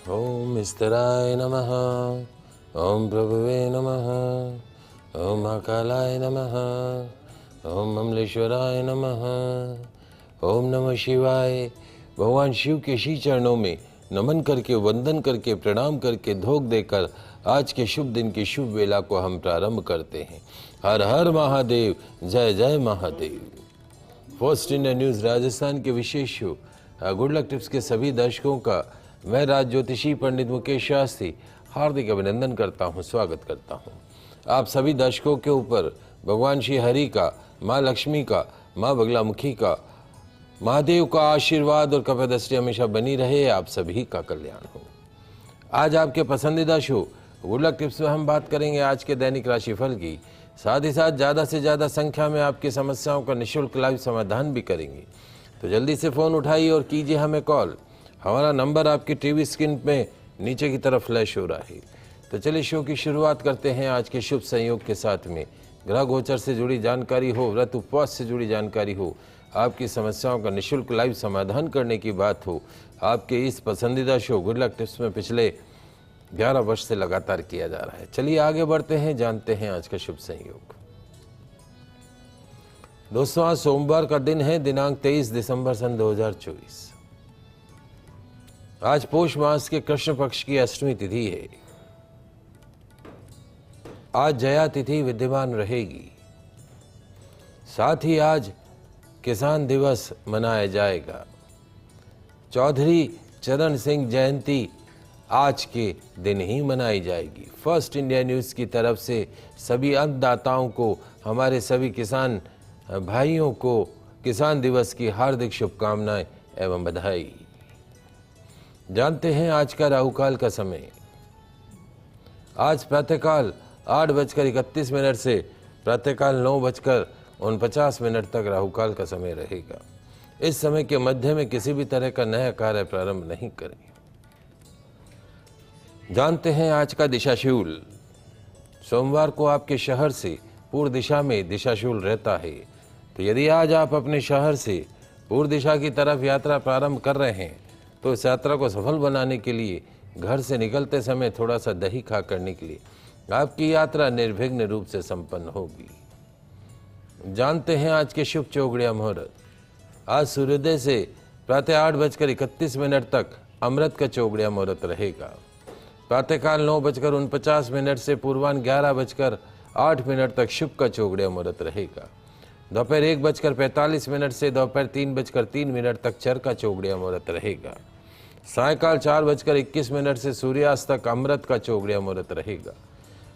ओम ईश्वराय नमः। ओम प्रभुवे नमः। ओम महाकालाय नमः। ओम अमलेश्वराय नमः। ओम नमः शिवाय। भगवान शिव के श्री चरणों में नमन करके, वंदन करके, प्रणाम करके, धोख देकर आज के शुभ दिन की शुभ वेला को हम प्रारंभ करते हैं। हर हर महादेव, जय जय Mahadev. First India news Rajasthan के विशेष शो गुड लक टिप्स के सभी दर्शकों का मैं राज ज्योतिषी पंडित मुकेश शास्त्री हार्दिक अभिनंदन करता हूं, स्वागत करता हूं। आप सभी दर्शकों के ऊपर भगवान श्री हरि का, माँ लक्ष्मी का, माँ बगलामुखी का, महादेव का आशीर्वाद और कपदृष्टि हमेशा बनी रहे। आप सभी का कल्याण हो। आज आपके पसंदीदा शो गुड लक टिप्स में हम बात करेंगे आज के दैनिक राशिफल की, साथ ही साथ ज़्यादा से ज़्यादा संख्या में आपकी समस्याओं का निःशुल्क लाइव समाधान भी करेंगे। तो जल्दी से फ़ोन उठाइए और कीजिए हमें कॉल। हमारा नंबर आपकी टीवी स्क्रीन पे नीचे की तरफ फ्लैश हो रहा है। तो चलिए शो की शुरुआत करते हैं आज के शुभ संयोग के साथ में। ग्रह गोचर से जुड़ी जानकारी हो, व्रत उपवास से जुड़ी जानकारी हो, आपकी समस्याओं का निःशुल्क लाइव समाधान करने की बात हो, आपके इस पसंदीदा शो गुड लक टिप्स में पिछले 11 वर्ष से लगातार किया जा रहा है। चलिए आगे बढ़ते हैं, जानते हैं आज का शुभ संयोग। दोस्तों, आज सोमवार का दिन है, दिनांक 23 दिसंबर सन 2024। आज पोष मास के कृष्ण पक्ष की अष्टमी तिथि है। आज जया तिथि विद्यमान रहेगी। साथ ही आज किसान दिवस मनाया जाएगा। चौधरी चरण सिंह जयंती आज के दिन ही मनाई जाएगी। फर्स्ट इंडिया न्यूज़ की तरफ से सभी अन्नदाताओं को, हमारे सभी किसान भाइयों को किसान दिवस की हार्दिक शुभकामनाएं एवं बधाई। जानते हैं आज का राहुकाल का समय। आज प्रातःकाल 8:31 से प्रातःकाल 9:49 तक राहुकाल का समय रहेगा। इस समय के मध्य में किसी भी तरह का नया कार्य प्रारंभ नहीं करें। जानते हैं आज का दिशाशूल। सोमवार को आपके शहर से पूर्व दिशा में दिशाशूल रहता है। तो यदि आज आप अपने शहर से पूर्व दिशा की तरफ यात्रा प्रारंभ कर रहे हैं तो इस यात्रा को सफल बनाने के लिए घर से निकलते समय थोड़ा सा दही खा कर निकलिए। आपकी यात्रा निर्विघ्न रूप से संपन्न होगी। जानते हैं आज के शुभ चौगड़िया मुहूर्त। आज सूर्योदय से प्रातः 8:31 तक अमृत का चौगड़िया मुहूर्त रहेगा। प्रातःकाल 9:49 से पूर्वाह्न 11:08 तक शुभ का चौगड़िया मुहूर्त रहेगा। दोपहर 1:45 से दोपहर 3:03 तक चर का चौगड़िया मुहूर्त रहेगा। सायकाल 4:21 से सूर्यास्त तक अमृत का चौगड़िया मुहूर्त रहेगा।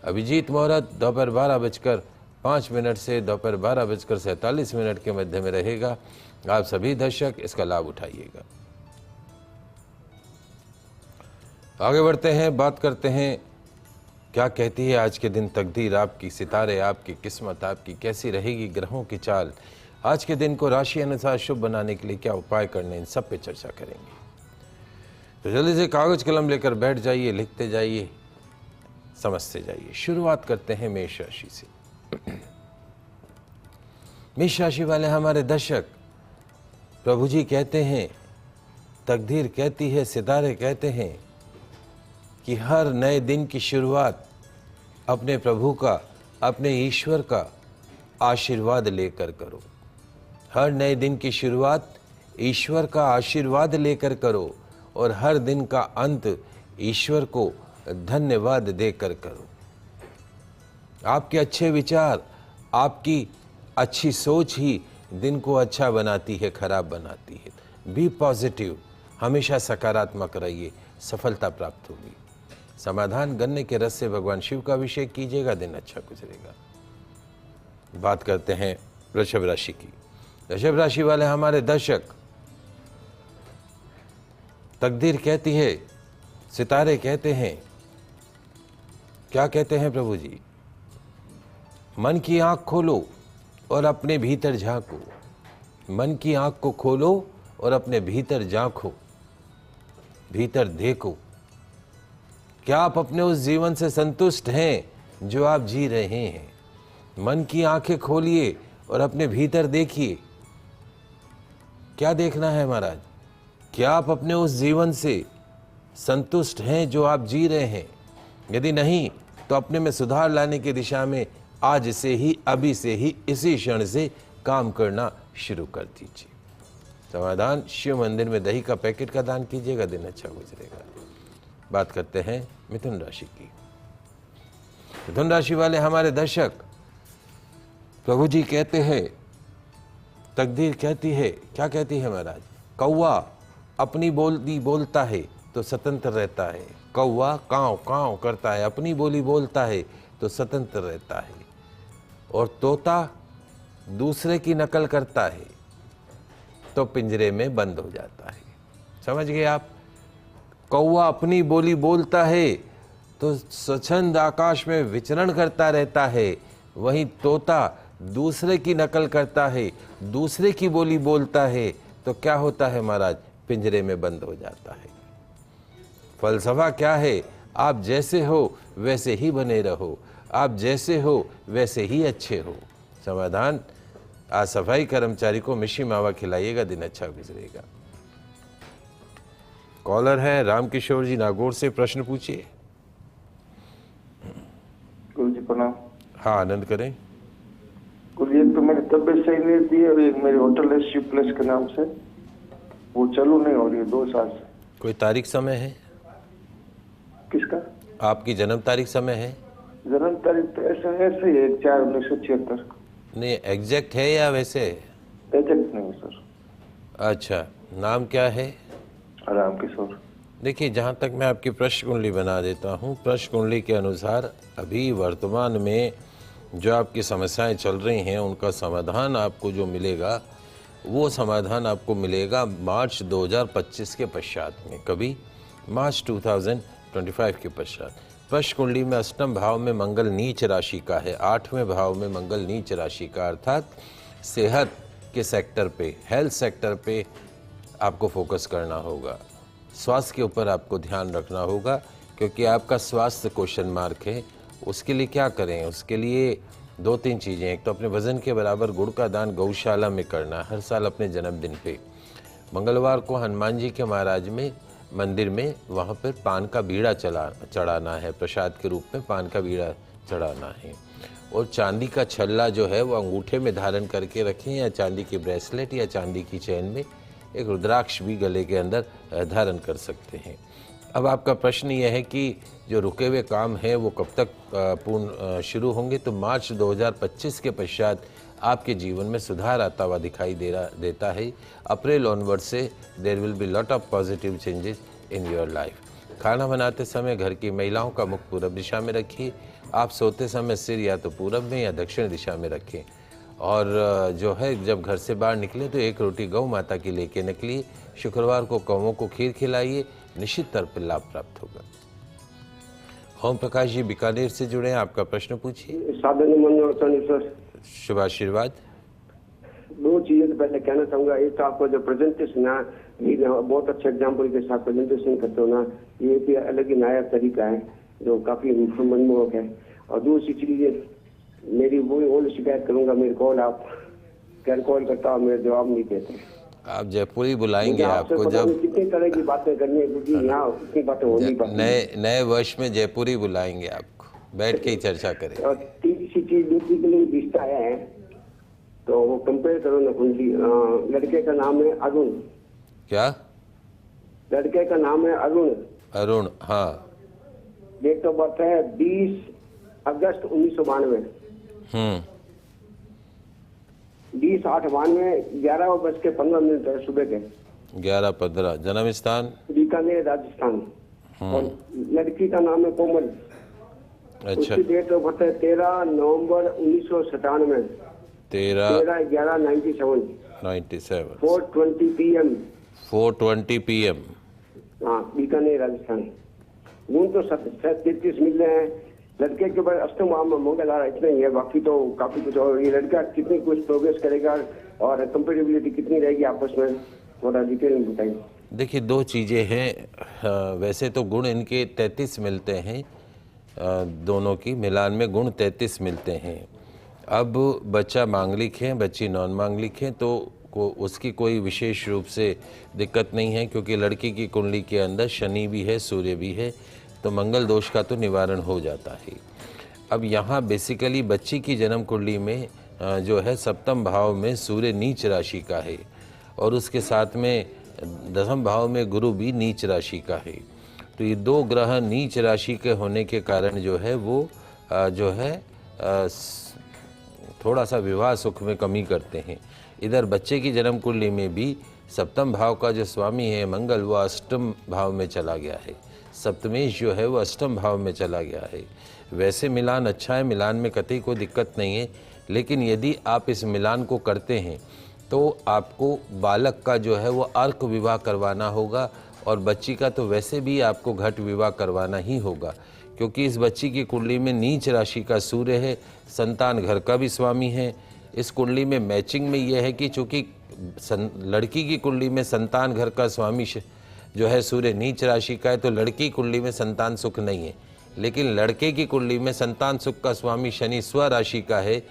अभिजीत मुहूर्त दोपहर 12:05 से दोपहर 12:47 के मध्य में रहेगा। आप सभी दर्शक इसका लाभ उठाइएगा। आगे बढ़ते हैं, बात करते हैं क्या कहती है आज के दिन तकदीर, आपकी सितारे, आपकी किस्मत, आपकी कैसी रहेगी ग्रहों की चाल। आज के दिन को राशि अनुसार शुभ बनाने के लिए क्या उपाय करने, इन सब पे चर्चा करेंगे। तो जल्दी से कागज कलम लेकर बैठ जाइए, लिखते जाइए, समझते जाइए। शुरुआत करते हैं मेष राशि से। मेष राशि वाले हमारे दर्शक, प्रभु जी कहते हैं, तकदीर कहती है, सितारे कहते हैं कि हर नए दिन की शुरुआत अपने प्रभु का, अपने ईश्वर का आशीर्वाद लेकर करो। हर नए दिन की शुरुआत ईश्वर का आशीर्वाद लेकर करो और हर दिन का अंत ईश्वर को धन्यवाद देकर करो। आपके अच्छे विचार, आपकी अच्छी सोच ही दिन को अच्छा बनाती है, खराब बनाती है। बी पॉजिटिव, हमेशा सकारात्मक रहिए, सफलता प्राप्त होगी। समाधान गन्ने के रस से भगवान शिव का अभिषेक कीजिएगा, दिन अच्छा गुजरेगा। बात करते हैं वृषभ राशि की। वृषभ राशि वाले हमारे दर्शक, तकदीर कहती है, सितारे कहते हैं, क्या कहते हैं प्रभु जी? मन की आंख खोलो और अपने भीतर झांको। मन की आंख को खोलो और अपने भीतर झांको, भीतर देखो। क्या आप अपने उस जीवन से संतुष्ट हैं जो आप जी रहे हैं? मन की आंखें खोलिए और अपने भीतर देखिए। क्या देखना है महाराज? क्या आप अपने उस जीवन से संतुष्ट हैं जो आप जी रहे हैं? यदि नहीं तो अपने में सुधार लाने की दिशा में आज से ही, अभी से ही, इसी क्षण से काम करना शुरू कर दीजिए। समाधान, शिव मंदिर में दही का पैकेट का दान कीजिएगा, दिन अच्छा गुजरेगा। बात करते हैं मिथुन राशि की। मिथुन राशि वाले हमारे दर्शक, प्रभु जी कहते हैं, तकदीर कहती है, क्या कहती है महाराज? कौवा अपनी बोली बोलता है तो स्वतंत्र रहता है। कौवा कांव कांव करता है, अपनी बोली बोलता है तो स्वतंत्र रहता है। और तोता दूसरे की नकल करता है तो पिंजरे में बंद हो जाता है। समझ गए आप? कौवा अपनी बोली बोलता है तो स्वच्छंद आकाश में विचरण करता रहता है, वहीं तोता दूसरे की नकल करता है, दूसरे की बोली बोलता है तो क्या होता है महाराज? पिंजरे में बंद हो जाता है। फलसफा क्या है? आप जैसे हो वैसे ही बने रहो, आप जैसे हो वैसे ही अच्छे हो। समाधान, आज सफाई कर्मचारी को मिश्री मावा खिलाइएगा, दिन अच्छा गुजरेगा। कॉलर है रामकिशोर जी नागौर से, प्रश्न पूछिए। गुरु जी प्रणाम। हाँ, आनंद करें। गुरु जी, एक तो मेरी तबियत सही नहीं रहती है और एक मेरी होटल है शिव प्लेस के नाम से, वो चालू नहीं हो रही है 2 साल से। कोई तारीख समय है? किसका? आपकी जन्म तारीख समय है? जन्म तारीख तो ऐसे ही है, 4/1976। नहीं, एग्जैक्ट है या वैसे? एजेंट नहीं है सर। अच्छा, नाम क्या है? रामकिशोर। देखिए, जहाँ तक मैं आपकी प्रश्न कुंडली बना देता हूँ, प्रश्न कुंडली के अनुसार अभी वर्तमान में जो आपकी समस्याएं चल रही हैं उनका समाधान आपको जो मिलेगा वो समाधान आपको मिलेगा मार्च 2025 के पश्चात में। कभी? मार्च 2025 के पश्चात। प्रश्न कुंडली में अष्टम भाव में मंगल नीच राशि का है, 8वें भाव में मंगल नीच राशि का, अर्थात सेहत के सेक्टर पे, हेल्थ सेक्टर पे आपको फोकस करना होगा। स्वास्थ्य के ऊपर आपको ध्यान रखना होगा, क्योंकि आपका स्वास्थ्य क्वेश्चन मार्क है। उसके लिए क्या करें? उसके लिए 2-3 चीज़ें। एक तो अपने वजन के बराबर गुड़ का दान गौशाला में करना, हर साल अपने जन्मदिन पे। मंगलवार को हनुमान जी के महाराज में मंदिर में वहाँ पर पान का बीड़ा चढ़ाना है, प्रसाद के रूप में पान का बीड़ा चढ़ाना है। और चांदी का छल्ला जो है वो अंगूठे में धारण करके रखें, या चांदी की ब्रेसलेट या चांदी की चैन में एक रुद्राक्ष भी गले के अंदर धारण कर सकते हैं। अब आपका प्रश्न यह है कि जो रुके हुए काम हैं वो कब तक पूर्ण शुरू होंगे? तो मार्च 2025 के पश्चात आपके जीवन में सुधार आता हुआ दिखाई देता है। अप्रैल ऑनवर्ड से there will be lot of positive changes in your life. खाना बनाते समय घर की महिलाओं का मुख पूरब दिशा में रखिए। आप सोते समय सिर या तो पूरब में या दक्षिण दिशा में रखें। और जो है, जब घर से बाहर निकले तो 1 रोटी गौ माता की लेके निकलिए। शुक्रवार को कौवों को खीर खिलाइए, निश्चित तौर पर लाभ प्राप्त होगा। ओम प्रकाश जी बीकानेर से जुड़े हैं, आपका प्रश्न पूछिए। शुभ आशीर्वाद। 2 चीजें तो पहले कहना चाहूंगा। एक तो आपको जो प्रेजेंटेशन है, ये बहुत अच्छे एग्जाम्पल के साथ प्रेजेंटेशन करते हो ना, ये भी अलग ही नया तरीका है जो काफी मनमोहक है। और दूसरी चीज, मेरी वो शिकायत करूंगा, मेरे कॉल आप कॉल करता हूँ, मेरे जवाब नहीं देते। आप जयपुरी बुलाएंगे आपको, जब कितनी तरह की बातें करनी है क्योंकि यहाँ उतनी बातें हो नहीं पाती। नए वर्ष में जयपुरी बुलाएंगे आपको, बैठ के ही चर्चा करें। और तीसरी चीज, दूसरी के लिए रिश्ता है तो वो कंपेयर करो ना कुंडली। लड़के का नाम है अरुण। क्या? लड़के का नाम है अरुण। अरुण, हाँ। डेट ऑफ बर्थ है 20 अगस्त 1992। 20/8/92, 11:15 सुबह के। 11:15। जन्म स्थान? बीकानेर, राजस्थान। और लड़की का नाम है कोमल। अच्छा। उसकी डेट ऑफ बर्थ है 13 नवंबर 1997। 13/11/97। 4:20 PM। 4:20 PM। हाँ, बीकानेर, राजस्थान। गुण तो 33 मिल रहे हैं। लड़के के बाद अष्टम भाव में मंगल आ रहा, इतना ही है, बाकी तो काफी कुछ। और ये लड़का कितनी कुछ प्रोग्रेस करेगा और कंपेटेबिलिटी कितनी रहेगी आपस में, थोड़ा डिटेल में बताइए। देखिए, 2 चीज़ें हैं। वैसे तो गुण इनके 33 मिलते हैं, दोनों की मिलान में गुण 33 मिलते हैं। अब बच्चा मांगलिक है, बच्ची नॉन मांगलिक है, तो उसकी कोई विशेष रूप से दिक्कत नहीं है, क्योंकि लड़की की कुंडली के अंदर शनि भी है, सूर्य भी है, तो मंगल दोष का तो निवारण हो जाता है। अब यहाँ बेसिकली बच्ची की जन्म कुंडली में जो है सप्तम भाव में सूर्य नीच राशि का है और उसके साथ में दसम भाव में गुरु भी नीच राशि का है। तो ये दो ग्रह नीच राशि के होने के कारण जो है वो जो है थोड़ा सा विवाह सुख में कमी करते हैं। इधर बच्चे की जन्म कुंडली में भी सप्तम भाव का जो स्वामी है मंगल, वो अष्टम भाव में चला गया है। सप्तमेश जो है वो अष्टम भाव में चला गया है। वैसे मिलान अच्छा है, मिलान में कतई कोई दिक्कत नहीं है, लेकिन यदि आप इस मिलान को करते हैं तो आपको बालक का जो है वो अर्क विवाह करवाना होगा और बच्ची का तो वैसे भी आपको घट विवाह करवाना ही होगा, क्योंकि इस बच्ची की कुंडली में नीच राशि का सूर्य है, संतान घर का भी स्वामी है। इस कुंडली में मैचिंग में यह है कि चूँकि लड़की की कुंडली में संतान घर का स्वामी जो है सूर्य नीच राशि का है, तो लड़की कुंडली में संतान सुख नहीं है, लेकिन लड़के की कुंडली में संतान सुख का स्वामी शनि स्व राशि का है,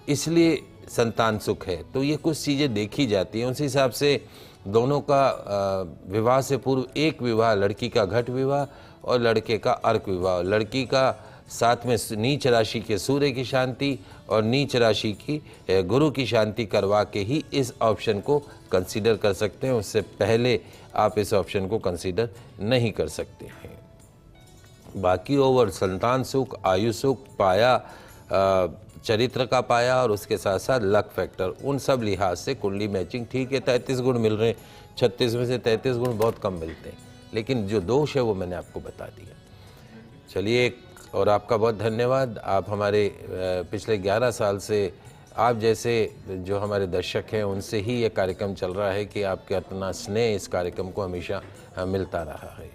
इसलिए संतान सुख है। तो ये कुछ चीज़ें देखी जाती हैं, उस हिसाब से दोनों का विवाह से पूर्व एक विवाह, लड़की का घट विवाह और लड़के का अर्क विवाह, लड़की का साथ में नीच राशि के सूर्य की शांति और नीच राशि की गुरु की शांति करवा के ही इस ऑप्शन को कंसीडर कर सकते हैं। उससे पहले आप इस ऑप्शन को कंसीडर नहीं कर सकते हैं। बाकी ओवर संतान सुख, आयु सुख, पाया, चरित्र का पाया और उसके साथ साथ लक फैक्टर, उन सब लिहाज से कुंडली मैचिंग ठीक है। 33 गुण मिल रहे हैं, 36 में से 33 गुण बहुत कम मिलते हैं, लेकिन जो दोष है वो मैंने आपको बता दिया। चलिए, और आपका बहुत धन्यवाद। आप हमारे पिछले 11 साल से आप जैसे जो हमारे दर्शक हैं उनसे ही ये कार्यक्रम चल रहा है कि आपके इतना स्नेह इस कार्यक्रम को हमेशा मिलता रहा है।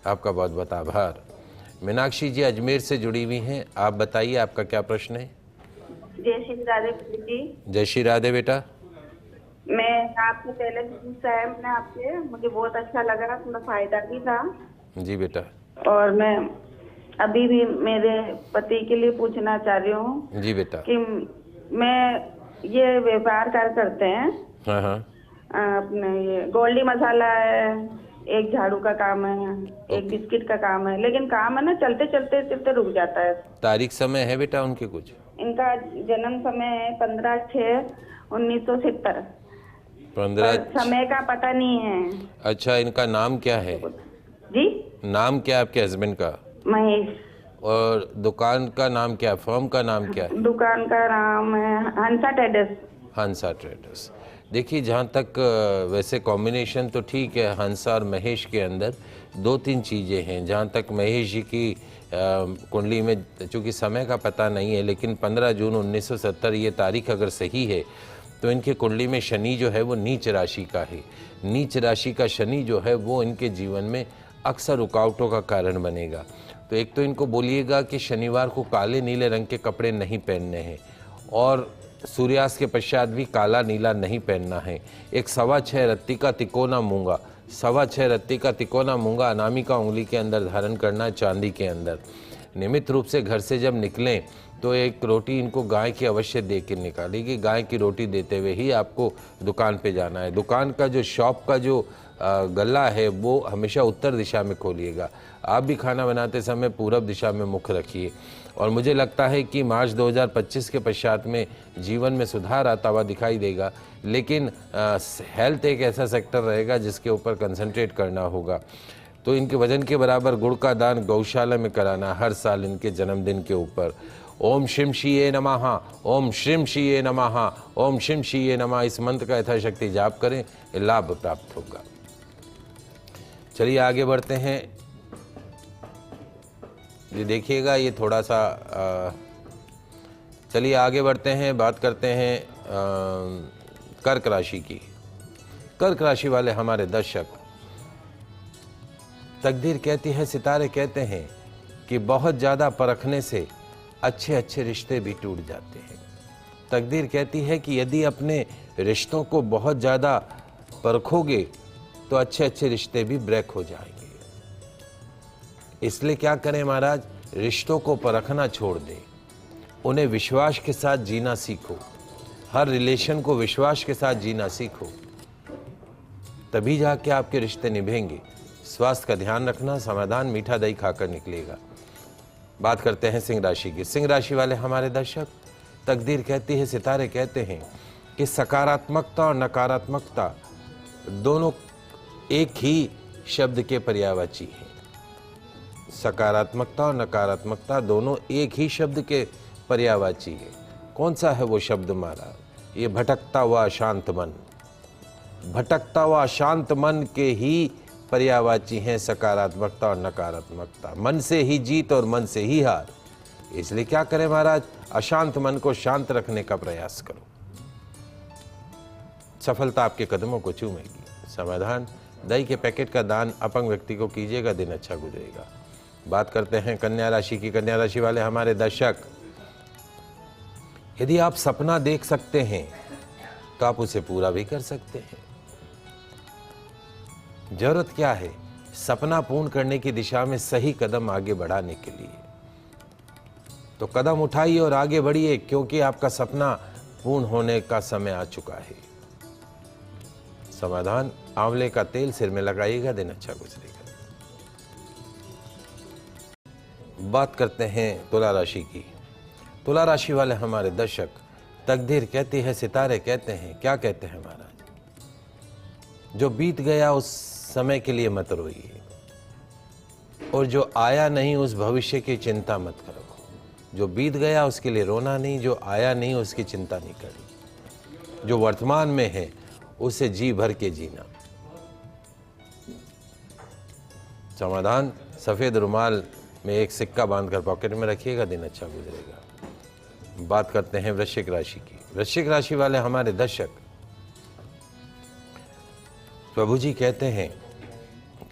आपका बहुत बहुत आभार। मीनाक्षी जी अजमेर से जुड़ी हुई हैं, आप बताइए आपका क्या प्रश्न है। जय श्री राधे जी। जय श्री राधे बेटा। मैं आपसे पहले पूछा है मैंने आपसे, मुझे बहुत अच्छा लगा, थोड़ा फायदा भी था। जी बेटा। और मैं अभी भी मेरे पति के लिए पूछना चाह रही हूँ। जी बेटा। कि मैं ये व्यापार करते हैं। हाँ हाँ। अपने ये गोल्डी मसाला है, एक झाड़ू का काम है, एक बिस्किट का काम है, लेकिन काम है ना चलते चलते रुक जाता है। तारीख समय है बेटा उनके कुछ? इनका जन्म समय है 15/6/1970। 15 समय का पता नहीं है। अच्छा, इनका नाम क्या है जी? नाम क्या है आपके हस्बैंड का? महेश। और दुकान का नाम क्या है, फर्म का नाम क्या है? दुकान का नाम है हंसा ट्रेडर्स। हंसा ट्रेडर्स। देखिए, जहाँ तक वैसे कॉम्बिनेशन तो ठीक है, हंसा और महेश के अंदर 2-3 चीज़ें हैं। जहाँ तक महेश जी की कुंडली में चूँकि समय का पता नहीं है, लेकिन 15 जून 1970 ये तारीख अगर सही है तो इनके कुंडली में शनि जो है वो नीच राशि का है। नीच राशि का शनि जो है वो इनके जीवन में अक्सर रुकावटों का कारण बनेगा। तो एक तो इनको बोलिएगा कि शनिवार को काले नीले रंग के कपड़े नहीं पहनने हैं और सूर्यास्त के पश्चात भी काला नीला नहीं पहनना है। एक 6.25 रत्ती का तिकोना मूंगा, 6.25 रत्ती का तिकोना मूंगा अनामिका उंगली के अंदर धारण करना है, चांदी के अंदर। नियमित रूप से घर से जब निकलें तो एक रोटी इनको गाय की अवश्य दे के निकालेगी। गाय की रोटी देते हुए ही आपको दुकान पे जाना है। दुकान का जो शॉप का जो गला है वो हमेशा उत्तर दिशा में खोलिएगा। आप भी खाना बनाते समय पूरब दिशा में मुख रखिए। और मुझे लगता है कि मार्च 2025 के पश्चात में जीवन में सुधार आता हुआ दिखाई देगा, लेकिन हेल्थ एक ऐसा सेक्टर रहेगा जिसके ऊपर कंसंट्रेट करना होगा। तो इनके वजन के बराबर गुड़ का दान गौशाला में कराना हर साल इनके जन्मदिन के ऊपर। ओम शिम शिये नमः, ओम श्रीम शिये नमः, ओम शिम शिये नमः, इस मंत्र का यथाशक्ति जाप करें, लाभ प्राप्त होगा। चलिए आगे बढ़ते हैं। ये देखिएगा, ये थोड़ा सा चलिए आगे बढ़ते हैं, बात करते हैं कर्क राशि की। कर्क राशि वाले हमारे दर्शक, तकदीर कहती है, सितारे कहते हैं कि बहुत ज़्यादा परखने से अच्छे अच्छे रिश्ते भी टूट जाते हैं। तकदीर कहती है कि यदि अपने रिश्तों को बहुत ज़्यादा परखोगे तो अच्छे अच्छे रिश्ते भी ब्रेक हो जाएंगे। इसलिए क्या करें महाराज, रिश्तों को परखना छोड़ दें, उन्हें विश्वास के साथ जीना सीखो। हर रिलेशन को विश्वास के साथ जीना सीखो, तभी जाके आपके रिश्ते निभेंगे। स्वास्थ्य का ध्यान रखना, समाधान मीठा दही खाकर निकलेगा। बात करते हैं सिंह राशि की। सिंह राशि वाले हमारे दर्शक, तकदीर कहती है, सितारे कहते हैं कि सकारात्मकता और नकारात्मकता दोनों एक ही शब्द के पर्यायवाची हैं। सकारात्मकता और नकारात्मकता दोनों एक ही शब्द के पर्यायवाची है। कौन सा है वो शब्द हमारा? ये भटकता हुआ अशांत मन। भटकता हुआ अशांत मन के ही पर्यायवाची हैं सकारात्मकता और नकारात्मकता। मन से ही जीत और मन से ही हार। इसलिए क्या करें महाराज? अशांत मन को शांत रखने का प्रयास करो, सफलता आपके कदमों को चूमेगी। समाधान, दही के पैकेट का दान अपंग व्यक्ति को कीजिएगा, दिन अच्छा गुजरेगा। बात करते हैं कन्या राशि की। कन्या राशि वाले हमारे दर्शक, यदि आप सपना देख सकते हैं तो आप उसे पूरा भी कर सकते हैं। जरूरत क्या है? सपना पूर्ण करने की दिशा में सही कदम आगे बढ़ाने के लिए। तो कदम उठाइए और आगे बढ़िए, क्योंकि आपका सपना पूर्ण होने का समय आ चुका है। समाधान, आंवले का तेल सिर में लगाइएगा, दिन अच्छा गुजरेगा। बात करते हैं तुला राशि की। तुला राशि वाले हमारे दर्शक, तकदीर कहती है, सितारे कहते हैं, क्या कहते हैं महाराज? जो बीत गया उस समय के लिए मत रोइए, और जो आया नहीं उस भविष्य की चिंता मत करो। जो बीत गया उसके लिए रोना नहीं, जो आया नहीं उसकी चिंता नहीं करनी। जो वर्तमान में है उसे जी भर के जीना। समाधान, सफेद रुमाल में एक सिक्का बांधकर पॉकेट में रखिएगा, दिन अच्छा गुजरेगा। बात करते हैं वृश्चिक राशि की। वृश्चिक राशि वाले हमारे दर्शक, प्रभु जी कहते हैं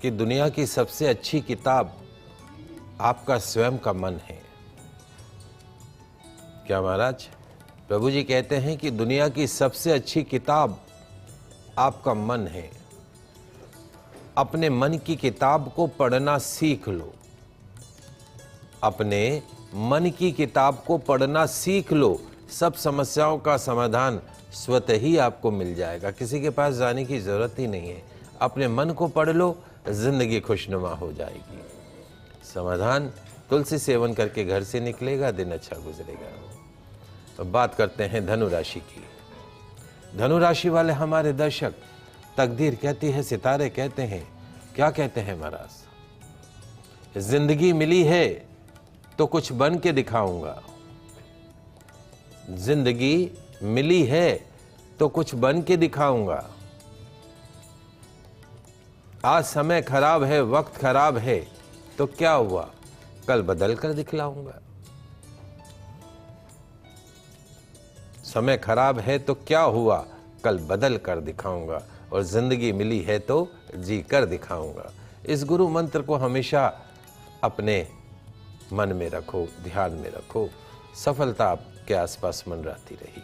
कि दुनिया की सबसे अच्छी किताब आपका स्वयं का मन है। क्या महाराज? प्रभु जी कहते हैं कि दुनिया की सबसे अच्छी किताब आपका मन है। अपने मन की किताब को पढ़ना सीख लो। अपने मन की किताब को पढ़ना सीख लो। सब समस्याओं का समाधान स्वतः ही आपको मिल जाएगा। किसी के पास जाने की जरूरत ही नहीं है। अपने मन को पढ़ लो, जिंदगी खुशनुमा हो जाएगी। समाधान, तुलसी सेवन करके घर से निकलेगा, दिन अच्छा गुजरेगा। अब बात करते हैं धनु राशि की। धनु राशि वाले हमारे दर्शक, तकदीर कहती है, सितारे कहते हैं, क्या कहते हैं महाराज? जिंदगी मिली है तो कुछ बन के दिखाऊंगा। जिंदगी मिली है तो कुछ बन के दिखाऊंगा। आज समय खराब है, वक्त खराब है, तो क्या हुआ? कल बदल कर दिखलाऊंगा। समय खराब है तो क्या हुआ? कल बदल कर दिखाऊंगा। और जिंदगी मिली है तो जी कर दिखाऊंगा। इस गुरु मंत्र को हमेशा अपने मन में रखो, ध्यान में रखो। सफलता आपके आसपास मंडराती रहेगी।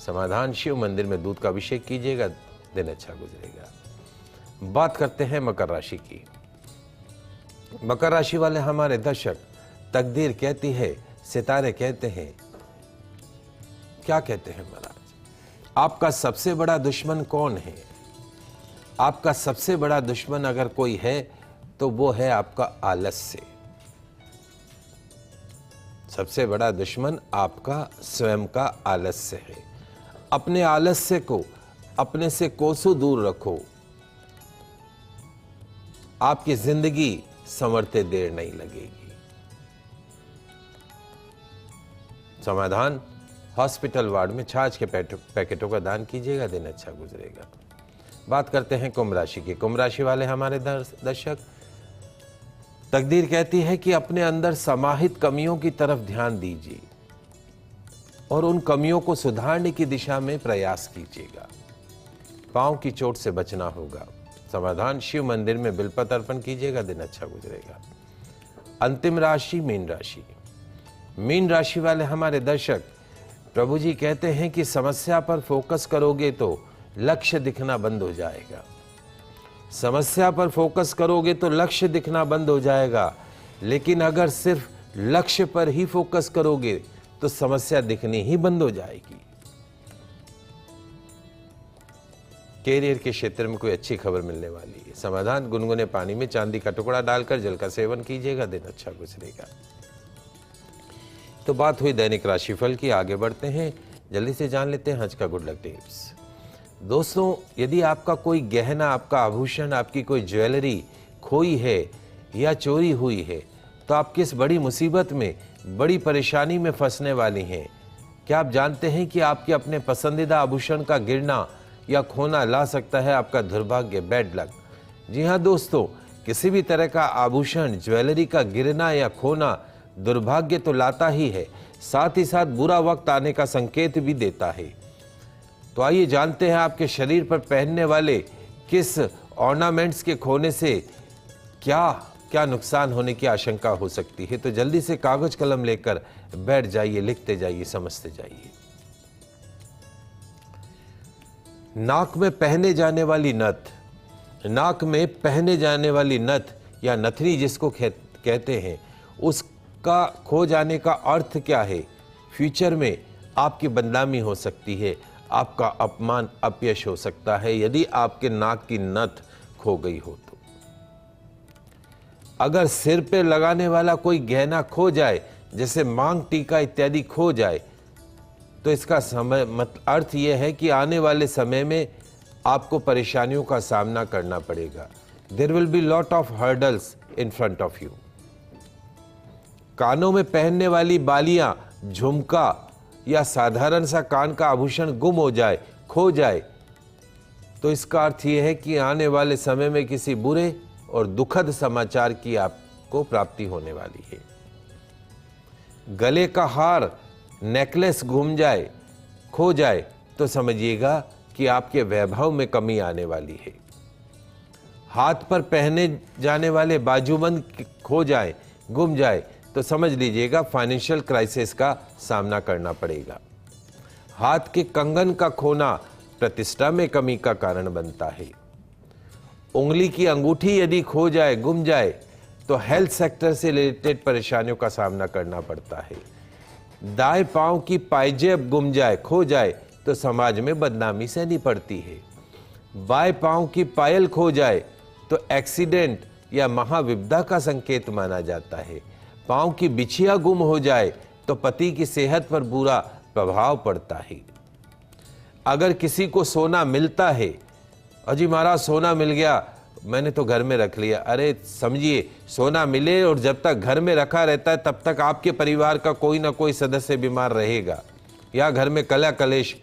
समाधान, शिव मंदिर में दूध का अभिषेक कीजिएगा, दिन अच्छा गुजरेगा। बात करते हैं मकर राशि की। मकर राशि वाले हमारे दर्शक, तकदीर कहती है, सितारे कहते हैं, क्या कहते हैं महाराज? आपका सबसे बड़ा दुश्मन कौन है? आपका सबसे बड़ा दुश्मन अगर कोई है तो वो है आपका आलस्य। सबसे बड़ा दुश्मन आपका स्वयं का आलस्य है। अपने आलस्य को अपने से कोसों दूर रखो। आपकी जिंदगी संवरते देर नहीं लगेगी। समाधान, हॉस्पिटल वार्ड में छाछ के पैकेटों का दान कीजिएगा, दिन अच्छा गुजरेगा। बात करते हैं कुंभ राशि की। कुंभ राशि वाले हमारे दर्शक, तकदीर कहती है कि अपने अंदर समाहित कमियों की तरफ ध्यान दीजिए और उन कमियों को सुधारने की दिशा में प्रयास कीजिएगा। पांव की चोट से बचना होगा। समाधान, शिव मंदिर में बिलपत्र अर्पण कीजिएगा, दिन अच्छा गुजरेगा। अंतिम राशि मीन राशि। मीन राशि वाले हमारे दर्शक, प्रभु जी कहते हैं कि समस्या पर फोकस करोगे तो लक्ष्य दिखना बंद हो जाएगा। समस्या पर फोकस करोगे तो लक्ष्य दिखना बंद हो जाएगा, लेकिन अगर सिर्फ लक्ष्य पर ही फोकस करोगे तो समस्या दिखनी ही बंद हो जाएगी। कैरियर के क्षेत्र में कोई अच्छी खबर मिलने वाली है। समाधान, गुनगुने पानी में चांदी का टुकड़ा डालकर जल का सेवन कीजिएगा, दिन अच्छा गुजरेगा। तो बात हुई दैनिक राशिफल की, आगे बढ़ते हैं, जल्दी से जान लेते हैं आज का गुड लक टिप्स। दोस्तों, यदि आपका कोई गहना, आपका आभूषण, आपकी कोई ज्वेलरी खोई है या चोरी हुई है तो आप किस बड़ी मुसीबत में, बड़ी परेशानी में फंसने वाली हैं। क्या आप जानते हैं कि आपके अपने पसंदीदा आभूषण का गिरना या खोना ला सकता है आपका दुर्भाग्य, बैड लक। जी हाँ दोस्तों, किसी भी तरह का आभूषण, ज्वेलरी का गिरना या खोना दुर्भाग्य तो लाता ही है, साथ ही साथ बुरा वक्त आने का संकेत भी देता है। तो आइए जानते हैं आपके शरीर पर पहनने वाले किस ऑर्नामेंट्स के खोने से क्या क्या नुकसान होने की आशंका हो सकती है। तो जल्दी से कागज कलम लेकर बैठ जाइए, लिखते जाइए, समझते जाइए। नाक में पहने जाने वाली नथ, नाक में पहने जाने वाली नथ या नथनी जिसको कहते हैं, उसका खो जाने का अर्थ क्या है। फ्यूचर में आपकी बदनामी हो सकती है, आपका अपमान, अपयश हो सकता है यदि आपके नाक की नथ खो गई हो तो। अगर सिर पे लगाने वाला कोई गहना खो जाए, जैसे मांग टीका इत्यादि खो जाए, तो इसका अर्थ यह है कि आने वाले समय में आपको परेशानियों का सामना करना पड़ेगा। There will be lot of hurdles in front of you. कानों में पहनने वाली बालियां, झुमका या साधारण सा कान का आभूषण गुम हो जाए, खो जाए, तो इसका अर्थ यह है कि आने वाले समय में किसी बुरे और दुखद समाचार की आपको प्राप्ति होने वाली है। गले का हार, नेकलेस घूम जाए, खो जाए, तो समझिएगा कि आपके वैभव में कमी आने वाली है। हाथ पर पहने जाने वाले बाजूबंद खो जाए, गुम जाए, तो समझ लीजिएगा फाइनेंशियल क्राइसिस का सामना करना पड़ेगा। हाथ के कंगन का खोना प्रतिष्ठा में कमी का कारण बनता है। उंगली की अंगूठी यदि खो जाए, गुम जाए, तो हेल्थ सेक्टर से रिलेटेड परेशानियों का सामना करना पड़ता है। दाएं पांव की पायजेब गुम जाए, खो जाए, तो समाज में बदनामी सहनी पड़ती है। बाएं पांव की पायल खो जाए तो एक्सीडेंट या महाविपदा का संकेत माना जाता है। पांव की बिछिया गुम हो जाए तो पति की सेहत पर बुरा प्रभाव पड़ता है। अगर किसी को सोना मिलता है, अजी महाराज सोना मिल गया, मैंने तो घर में रख लिया, अरे समझिए, सोना मिले और जब तक घर में रखा रहता है तब तक आपके परिवार का कोई ना कोई सदस्य बीमार रहेगा या घर में कलह कलेश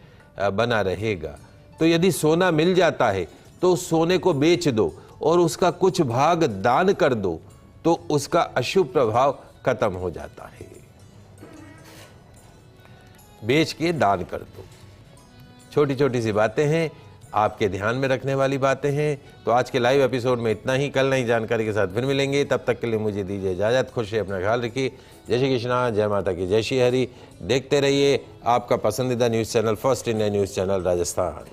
बना रहेगा। तो यदि सोना मिल जाता है तो उस सोने को बेच दो और उसका कुछ भाग दान कर दो, तो उसका अशुभ प्रभाव खत्म हो जाता है। बेच के दान कर दो। छोटी छोटी सी बातें हैं, आपके ध्यान में रखने वाली बातें हैं। तो आज के लाइव एपिसोड में इतना ही। कल नई जानकारी के साथ फिर मिलेंगे, तब तक के लिए मुझे दीजिए इजाजत। खुश रहिए, अपना ख्याल रखिए। जय श्री कृष्णा, जय माता की, जय श्री हरि। देखते रहिए आपका पसंदीदा news channel first India news channel Rajasthan.